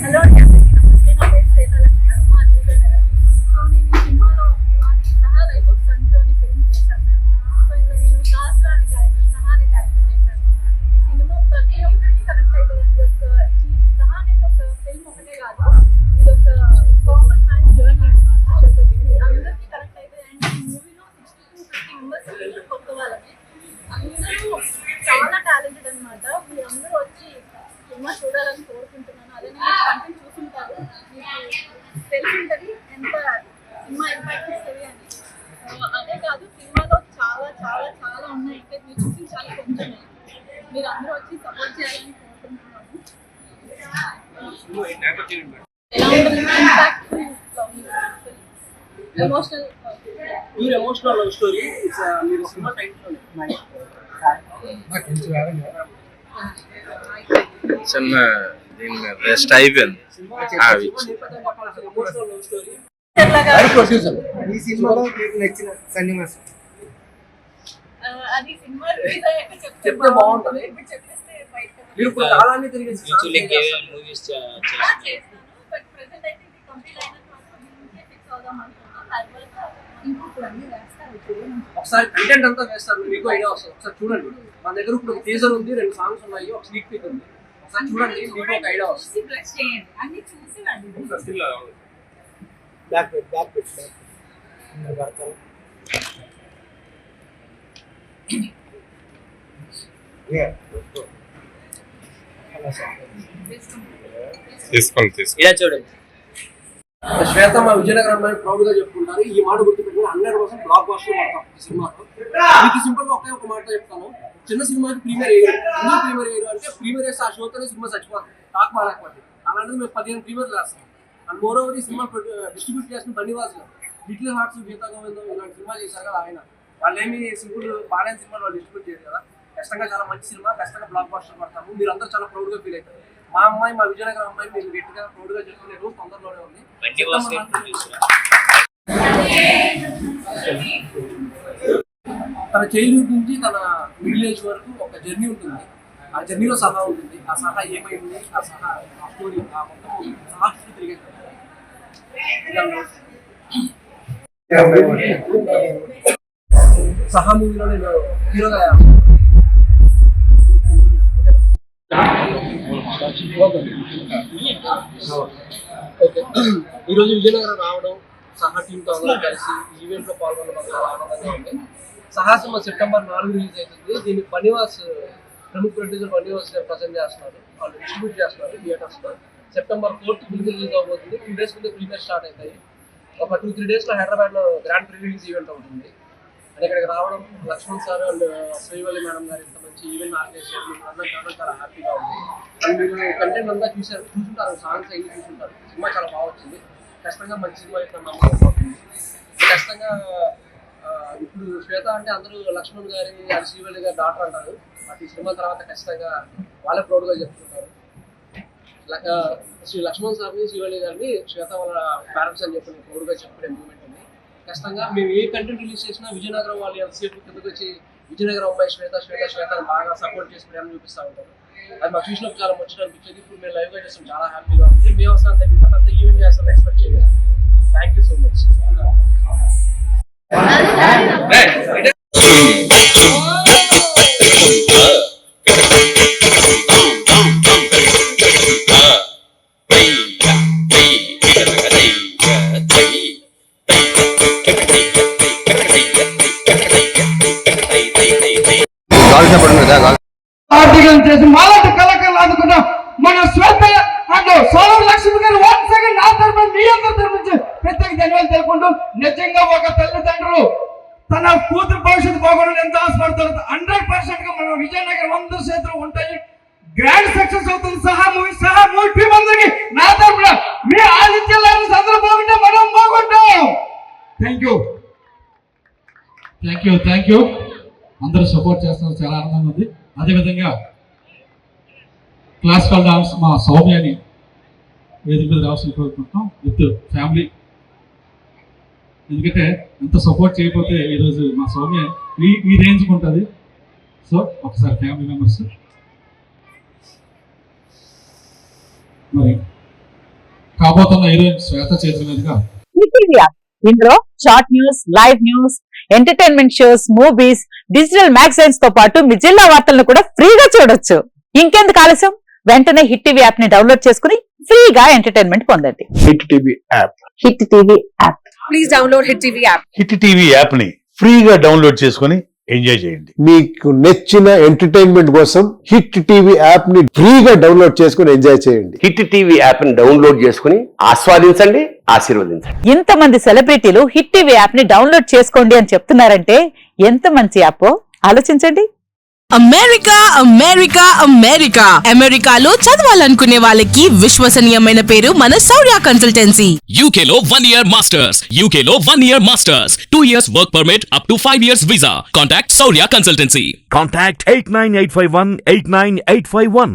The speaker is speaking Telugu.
హలో అండి, అందరికీ నమస్తే. నా పేరు శ్వేతాలక్ష్మి, మాది విజయనగరం. సో నేను ఈ సినిమాలో మాది సహా లైఫ్ ఆఫ్ సంజు అని ఫిల్మ్ చేశాను నేను. సో ఇందులో నేను శాస్త్ర అనే క్యారెక్టర్, సహా అనే క్యారెక్టర్ చేశాను. ఈ సినిమా ప్రతి ఒక్కరికి కనెక్ట్ అవుతుందండి. ఈ సహా అనేది ఒక ఫిల్మ్ ఒకటే కాదు, ఇది ఒక కామన్ మ్యాన్ జర్నీ అనమాట. అందరికీ కనెక్ట్ అవుతుంది. అండ్ ఈ మూవీలో 60-50 మెంబర్స్ కొత్త వాళ్ళమే. అందరూ చాలా టాలెంటెడ్ అనమాట. మీరందరూ వచ్చి సినిమా చూడాలని కోరుకుంటున్నాను. అదే కంటెంట్ చూసుంటారు, మీకు తెలిసింటది ఎంత సినిమా ఇంపాక్ట్ ఇస్తుంది అని. అదే కాదు, సినిమాలో చాలా చాలా చాలా ఉన్నాయి. ఇంకా మీరు చూపించాలి కొంచెమే. మీరు అందరూ వచ్చి సపోర్ట్ చేయాలని కోరుకుంటున్నాను. ఎలా ఉంటుంది ఇంపాక్ట్ఫుల్ ఎమోషనల్ లవ్ స్టోరీ. మీరు సినిమా టైటిల్ చిన్న దీన్ని రెస్ట్ అయిపోయింది. ఈ సినిమాలో మీకు నచ్చిన సన్నివేశం అది సినిమా రిలీజ్ అయ్యాక చెప్తే బాగుంటుంది. మీరు ఇప్పుడు కాలాన్ని తిరిగి మూవీస్ చేస్తాను. బట్ ప్రెజెంట్ అయితే ఇది కంప్లీట్ అయిన తర్వాత ఫిక్స్ అవుదాం అనుకుంటున్నాను. తర్వాత ఇప్పుడు అన్ని వేస్తారు. ఒకసారి కంటెంట్ అంతా వేస్తారు, మీకు ఐడియా వస్తుంది. ఒకసారి చూడండి. మన దగ్గర ఇప్పుడు ఒక టీజర్ ఉంది, 2 సాంగ్స్ ఉన్నాయి, ఒక స్నీక్ పీక్ ఉంది. ఒకసారి చూడండి, మీకు ఒక ఐడియా వస్తుంది. ప్లస్ చేయండి, అన్ని చూసి రండి. బ్యాక్ పడతారు. తీసుకోండి. ఇలా చూడండి. శ్వేత మా విజయనగరం అమ్మాయి ప్రౌడ్ గా చెప్పుకుంటారు. ఈ మాట గుర్తుపెట్టుకుని 100% బ్లాక్ బస్టర్ పడతాం ఈ సినిమాలో. మీకు సింపుల్ గా ఒకే ఒక మాట చెప్తాను. చిన్న సినిమాకి ప్రీమియర్ అయ్యారు. ఎందుకు ప్రీమియర్ అయ్యారు అంటే, ప్రీమియర్ వేస్తే ఆ షోతోనే సినిమా చచ్చిపోతుంది, టాక్ మారకపోతే. అలాంటిది మేము 15 ప్రీమియర్లు వేస్తాం. అండ్ మోర్ ఓవర్ ఈ సినిమా డిస్ట్రిబ్యూట్ చేసిన బన్నీవాస్ గారు, లిటిల్ హార్ట్స్, గీతా గోవిందం ఇలాంటి సినిమా చేశారు కదా ఆయన. వాళ్ళు ఏమి సింపుల్ బాగాలేని సినిమాలు వాళ్ళు డిస్ట్రిబ్యూట్ చేయరు కదా. ఖచ్చితంగా చాలా మంచి సినిమా, ఖచ్చితంగా బ్లాక్ బస్టర్ పడతాము. మీరు అందరూ చాలా ప్రౌడ్ గా ఫీల్ అవుతారు. మా అమ్మాయి, మా విజయనగరం అమ్మాయి మీరు గట్టిగా ప్రౌడ్ గా చెప్పుకునే రోజు తొందరలోనే ఉంది. తన చైల్డ్హుడ్ నుంచి తన మిడిల్ ఏజ్ వరకు ఒక జర్నీ ఉంటుంది. ఆ జర్నీలో సహా ఉంటుంది. ఆ సహా ఏమైంది, ఆ సహా ఆ స్టోరీ, ఆ మొత్తం సహా తిరిగే సహా మూవీలో నేను హీరోగా ఓకే. ఈరోజు విజయనగరం రావడం, సహా టీంతో అందరూ కలిసి ఈవెంట్లో పాల్గొనడం చాలా ఆనందంగా ఉంది. సహా సినిమా సెప్టెంబర్ 4 రిలీజ్ అవుతుంది. దీన్ని బన్నీవాస్ ప్రముఖ ప్రొడ్యూసర్ బన్నీవాస్ గారు ప్రజెంట్ చేస్తున్నారు, వాళ్ళు డిస్ట్రిబ్యూట్ చేస్తున్నారు థియేటర్స్లో. సెప్టెంబర్ 4 ఫిల్మ్ రిలీజ్ అవబోతుంది. 2 days ముందే ప్రీమియర్ స్టార్ట్ అవుతాయి. ఒక 2-3 daysలో హైదరాబాద్లో గ్రాండ్ ప్రీ రిలీజ్ ఈవెంట్ ఉంటుంది. అండ్ ఇక్కడికి రావడం Lakshman sir and Srivalli madam గారు ఇంత మంచి ఈవెంట్ ఆర్గనైజ్ చేయడం అందరూ చాలా హ్యాపీగా ఉంది. అండ్ మీరు కంటెంట్ అంతా చూసుంటారు, సాంగ్స్ అన్ని చూసుంటారు. సినిమా చాలా బాగా వచ్చింది. ఖచ్చితంగా మంచి సినిమా ఇక్కడ నమ్మకం. ఖచ్చితంగా ఇప్పుడు శ్వేత అంటే అందరూ లక్ష్మణ్ గారి, శ్రీవల్లి గారి డాక్టర్ అంటారు. బట్ ఈ సినిమా తర్వాత ఖచ్చితంగా వాళ్ళే ప్రౌడ్గా చెప్తుంటారు. శ్రీ లక్ష్మణ్ సార్ని, శ్రీవల్లి గారిని శ్వేత వాళ్ళ పేరెంట్స్ అని చెప్పి ప్రౌడ్గా చెప్పుకునే మూమెంట్ ఉంది. ఖచ్చితంగా మేము ఏ కంటెంట్ రిలీజ్ చేసినా విజయనగరం వాళ్ళు ఎంతసేపు కిందకి వచ్చి విజయనగరం అమ్మాయి శ్వేత బాగా సపోర్ట్ చేసి ప్రేమ చూపిస్తూ ఉంటారు. అది మాకు చూసినప్పుడు చాలా ముచ్చట అనిపించేది. ఇప్పుడు మేము లైవ్గా చేస్తాం, చాలా హ్యాపీగా ఉంది. మేము వస్తాం ఇంత పెద్ద ఈవెంట్ చేస్తాం ఎక్స్పెక్ట్ చేయలేదు. Thank you so much. Article చేసి మాలాంటి కళాకారులు ఆదుకున్న మన శ్వేత అండ్ సోదరు లక్ష్మి గారు వన్ సెకండ్ నా తరఫున మీ అందరి తరఫు నుంచి ప్రత్యేక ధన్యవాదాలు తెలుపుకుంటూ, నిజంగా ఒక తల్లిదండ్రులు తన కూతురు భవిష్యత్తు బాగోవాలని ఎంత ఆశపడతారు. 100% గా మన విజయనగరం అందరి చేతులు ఉంటాయి. గ్రాండ్ సక్సెస్ అవుతుంది సహా మూవీ టీం అందరికి నా తరఫున మీ ఆదిత్యాలను అందరూ బాగుంటే మనం బాగుంటాం. Thank you. అందరూ సపోర్ట్ చేస్తున్నారు, చాలా ఆనందంగా ఉంది. అదేవిధంగా క్లాసికల్ డాన్స్ మా సౌమ్యాని వేదిక మీద రావాల్సిన కోరుకుంటున్నాం విత్ ఫ్యామిలీ. ఎందుకంటే ఎంత సపోర్ట్ చేయకపోతే ఈరోజు మా సౌమ్య ఈ రేంజ్కి ఉంటుంది. సో ఒకసారి ఫ్యామిలీ మెంబర్స్ మరి రాబోతున్న హీరోయిన్ శ్వేత చేతుల మీదుగా ఈటీవీ యాప్. ఇందులో short news, live news, entertainment shows, movies, digital magazines తో పాటు మీ జిల్లా వార్తలను కూడా ఫ్రీగా చూడొచ్చు. ఇంకెందుకు ఆలస్యం, వెంటనే హిట్ టీవీ యాప్ ని డౌన్లోడ్ చేసుకుని ఫ్రీగా ఎంటర్టైన్మెంట్ పొందండి. Hit TV app. Hit TV app. Please download hit TV app. Hit TV app ని ఫ్రీగా డౌన్లోడ్ చేసుకుని ఎంజాయ్ చేయండి. మీకు నచ్చిన ఎంటర్టైన్మెంట్ కోసం హిట్ టీవీ యాప్ ని ఫ్రీగా డౌన్లోడ్ చేసుకుని ఎంజాయ్ చేయండి. హిట్ టీవీ యాప్ ని డౌన్లోడ్ చేసుకుని ఆస్వాదించండి, ఆశీర్వదించండి. ఇంతమంది సెలబ్రిటీలు హిట్ టీవీ యాప్ ని డౌన్లోడ్ చేసుకోండి అని చెప్తున్నారంటే ఎంత మంచి యాప్ ఆలోచించండి. అమెరికా అమెరికా అమెరికా అమెరికాలో చదవాలనుకునే వాళ్ళకి విశ్వసనీయమైన పేరు మన శౌర్య కన్సల్టెన్సీ. UK లో 1 year masters, UK లో 1 year masters, 2 years work permit up to 5 years visa. Contact Saurya Consultancy. Contact 89851 89851.